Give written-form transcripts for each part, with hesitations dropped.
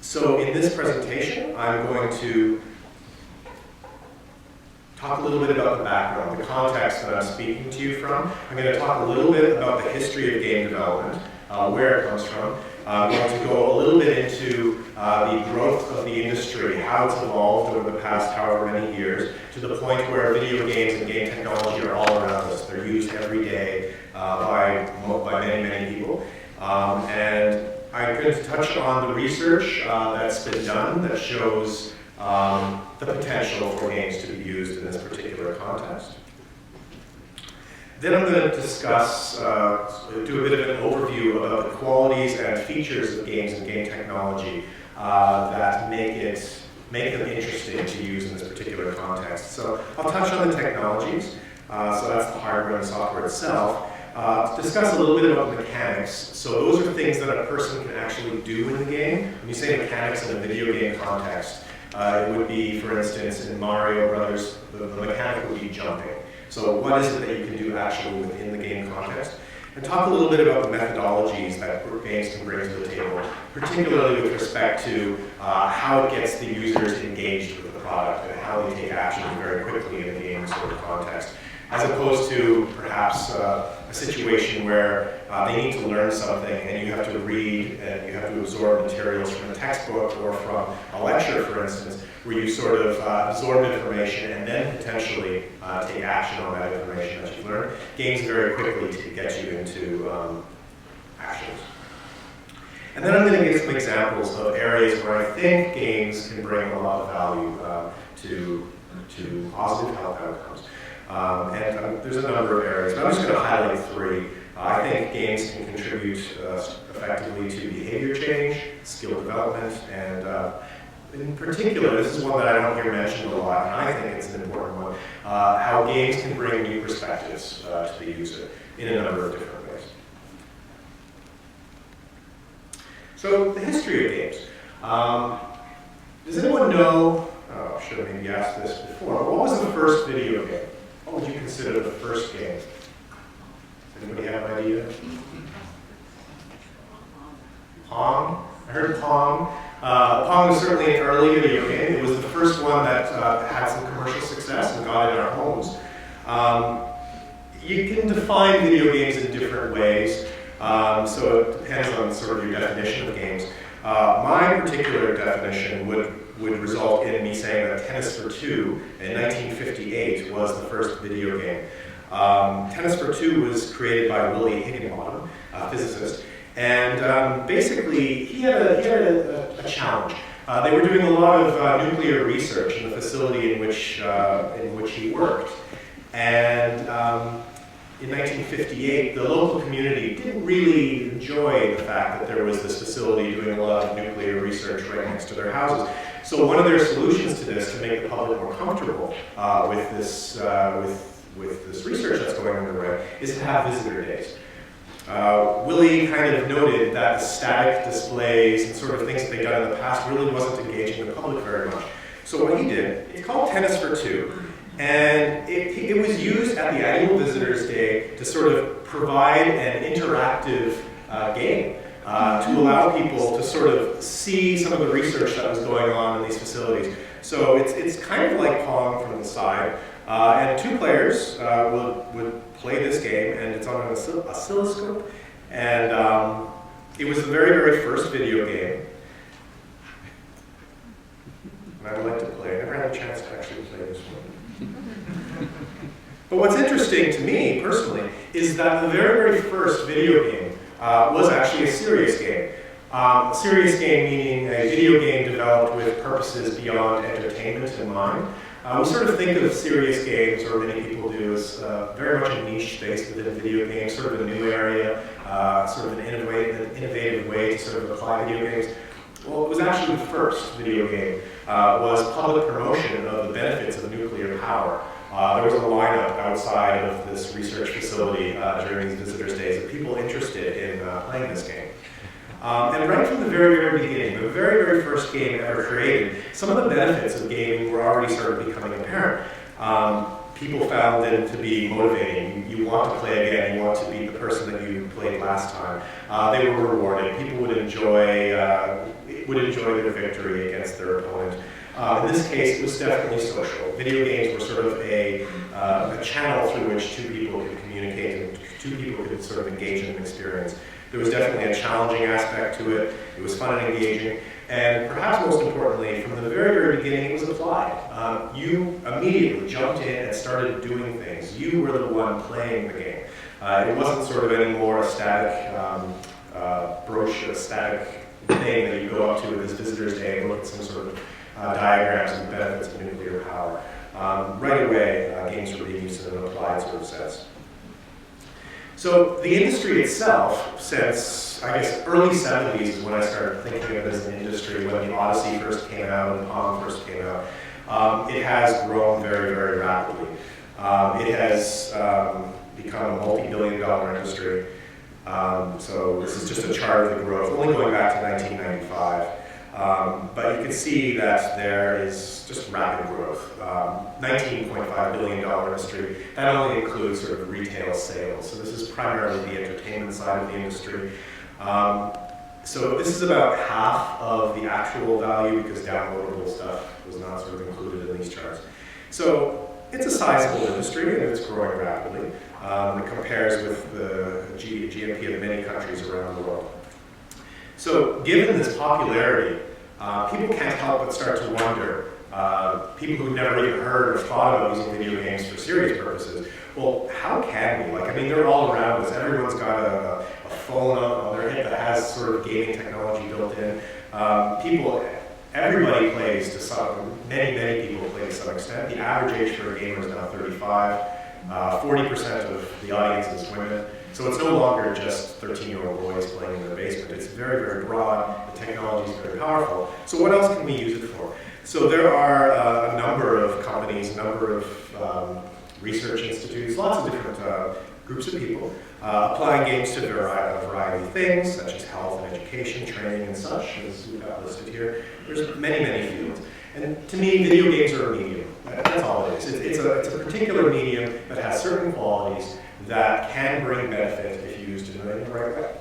So in this presentation, I'm going to talk a little bit about the background, the context that I'm speaking to you from. I'm going to talk a little bit about the history of game development, where it comes from. I'm going to go a little bit into the growth of the industry, how it's evolved over the past however many years, to the point where video games and game technology are all around us. They're used every day by many, many people. And I'm going to touch on the research that's been done that shows the potential for games to be used in this particular context. Then I'm going to discuss, do a bit of an overview about the qualities and features of games and game technology that make them interesting to use in this particular context. So I'll touch on the technologies, so that's the hardware and software itself. Discuss a little bit about the mechanics. So those are things that a person can actually do in the game. When you say mechanics in a video game context, it would be, for instance, in Mario Brothers, the mechanic would be jumping. So what is it that you can do actually within the game context? And talk a little bit about the methodologies that games can bring to the table, particularly with respect to how it gets the users engaged with the product and how they take action very quickly in the game sort of context, as opposed to perhaps a situation where they need to learn something and you have to read and you have to absorb materials from a textbook or from a lecture, for instance, where you sort of absorb information and then potentially take action on that information that you've learned. Games very quickly to get you into actions. And then I'm going to give some examples of areas where I think games can bring a lot of value to positive health outcomes. There's a number of areas, but I'm just going to highlight three. I think games can contribute effectively to behavior change, skill development, and in particular, this is one that I don't hear mentioned a lot, and I think it's an important one, how games can bring new perspectives to the user in a number of different ways. So, the history of games. Does anyone know, I should have maybe asked this before, what was the first video game? What would you consider the first game? Does anybody have an idea? Pong? I heard Pong. Pong was certainly an early video game. It was the first one that had some commercial success and got in our homes. You can define video games in different ways, so it depends on sort of your definition of games. My particular definition would result in me saying that Tennis for Two in 1958 was the first video game. Tennis for Two was created by Willie Higginbottom, a physicist, and basically he had a challenge. They were doing a lot of nuclear research in the facility in which he worked, and in 1958, the local community didn't really enjoy the fact that there was this facility doing a lot of nuclear research right next to their houses. So one of their solutions to this, to make the public more comfortable with this research that's going underway, is to have visitor days. Willie kind of noted that the static displays and sort of things that they'd done in the past really wasn't engaging the public very much. So what he did, it's called Tennis for Two. And it was used at the annual Visitors Day to sort of provide an interactive game to allow people to sort of see some of the research that was going on in these facilities. So it's kind of like Pong from the side. And two players would play this game, and it's on an oscilloscope. And it was the very, very first video game. And I would like to play. I never had a chance to actually play this one. But what's interesting to me, personally, is that the very, very first video game was actually a serious game. Serious game meaning a video game developed with purposes beyond entertainment in mind. We sort of think of serious games, or many people do, as very much a niche space within video games, sort of a new area, sort of an innovative way to sort of apply video games. Well, it was actually the first video game, was public promotion of the benefits of nuclear power. There was a lineup outside of this research facility during these visitors' days of people interested in playing this game. And right from the very, very beginning, the very, very first game ever created, some of the benefits of gaming were already sort of becoming apparent. people found them to be motivating. You want to play again, you want to beat the person that you played last time. They were rewarding. People would enjoy their victory against their opponent. In this case, it was definitely social. Video games were sort of a channel through which two people could communicate and two people could sort of engage in an experience. There was definitely a challenging aspect to it. It was fun and engaging. And perhaps most importantly, from the very, very beginning, it was applied. You immediately jumped in and started doing things. You were the one playing the game. It wasn't sort of anymore a static brochure, a static thing that you go up to at this visitor's day and look at some sort of diagrams and benefits of nuclear power. Right away, games were being used in an applied sort of sense. So the industry itself, since I guess early 70s is when I started thinking of it as an industry, when the Odyssey first came out and Pong first came out, it has grown very, very rapidly. It has become a multi-billion-dollar industry. So this is just a chart of the growth, only going back to 1995. But you can see that there is just rapid growth. $19.5 billion industry. That only includes sort of retail sales. So this is primarily the entertainment side of the industry. So this is about half of the actual value because downloadable stuff was not sort of included in these charts. So it's a sizable industry and it's growing rapidly. It compares with the GNP of many countries around the world. So given this popularity, people can't help but start to wonder, people who've never even heard or thought about using video games for serious purposes, well, how can we? Like, I mean, they're all around us. Everyone's got a phone on their head that has sort of gaming technology built in. Everybody plays to some, many people play to some extent. The average age for a gamer is now 35. 40% of the audience is women. So it's no longer just 13-year-old boys playing in their basement. It's very, very broad. The technology is very powerful. So what else can we use it for? So there are a number of companies, a number of research institutes, lots of different groups of people applying games to a variety of things, such as health and education, training and such, as we've got listed here. There's many, many fields. And to me, video games are a medium. That's all it is. It's a particular medium that has certain qualities that can bring benefit if used in the right way.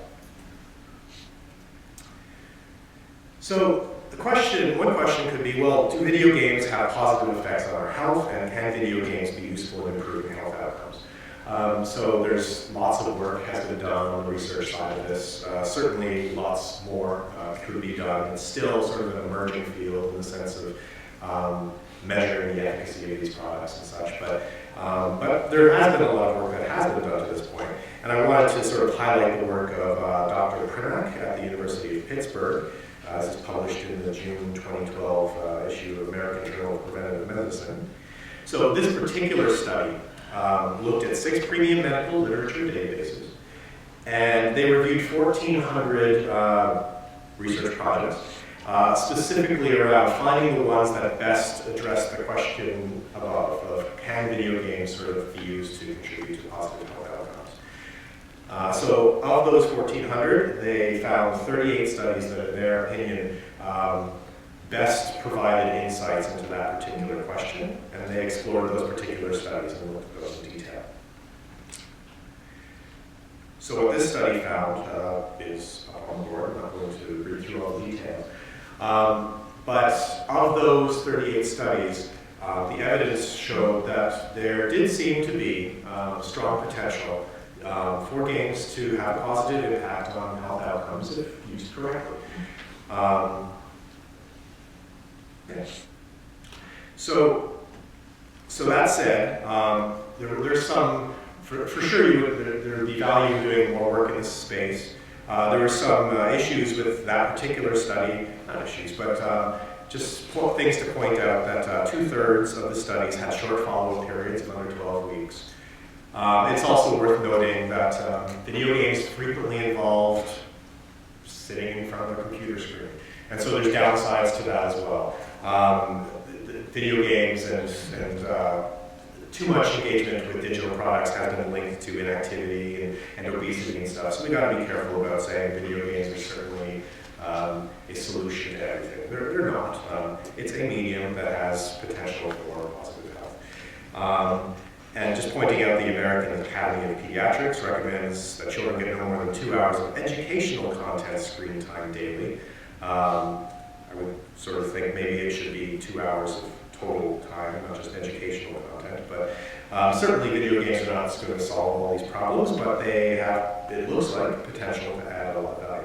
So one question could be, well, do video games have positive effects on our health, and can video games be useful in improving health outcomes? So there's lots of work has been done on the research side of this. Certainly lots more could be done. It's still sort of an emerging field in the sense of measuring the efficacy of these products and such. But there has been a lot of work that has been done to this point. And I wanted to sort of highlight the work of Dr. Primack at the University of Pittsburgh. This is published in the June 2012 issue of American Journal of Preventive Medicine. So this particular study looked at 6 premium medical literature databases, and they reviewed 1,400 research projects, specifically around finding the ones that best address the question above of can video games sort of be used to contribute to positive health outcomes. So of those 1,400, they found 38 studies that, in their opinion, best provided insights into that particular question, and they explored those particular studies and looked at those in detail. So what this study found is up on the board. I'm not going to read through all the detail. But of those 38 studies, the evidence showed that there did seem to be strong potential for games to have a positive impact on health outcomes if used correctly. So that said, there's some, for sure there would be value in doing more work in this space. There were some issues with that particular study, not issues, but just things to point out that 2/3 of the studies had short follow-up periods of under 12 weeks. It's also worth noting that video games frequently involved sitting in front of a computer screen. And so there's downsides to that as well. Video games and too much engagement with digital products has been linked to inactivity and obesity and stuff. So we got to be careful about saying video games are certainly a solution to everything. They're not. It's a medium that has potential for positive health. And just pointing out, the American Academy of Pediatrics recommends that children get no more than 2 hours of educational content screen time daily. I would sort of think maybe it should be 2 hours of total time, not just educational content. But certainly video games are not going to solve all these problems, but they have, it looks like, potential to add a lot of value.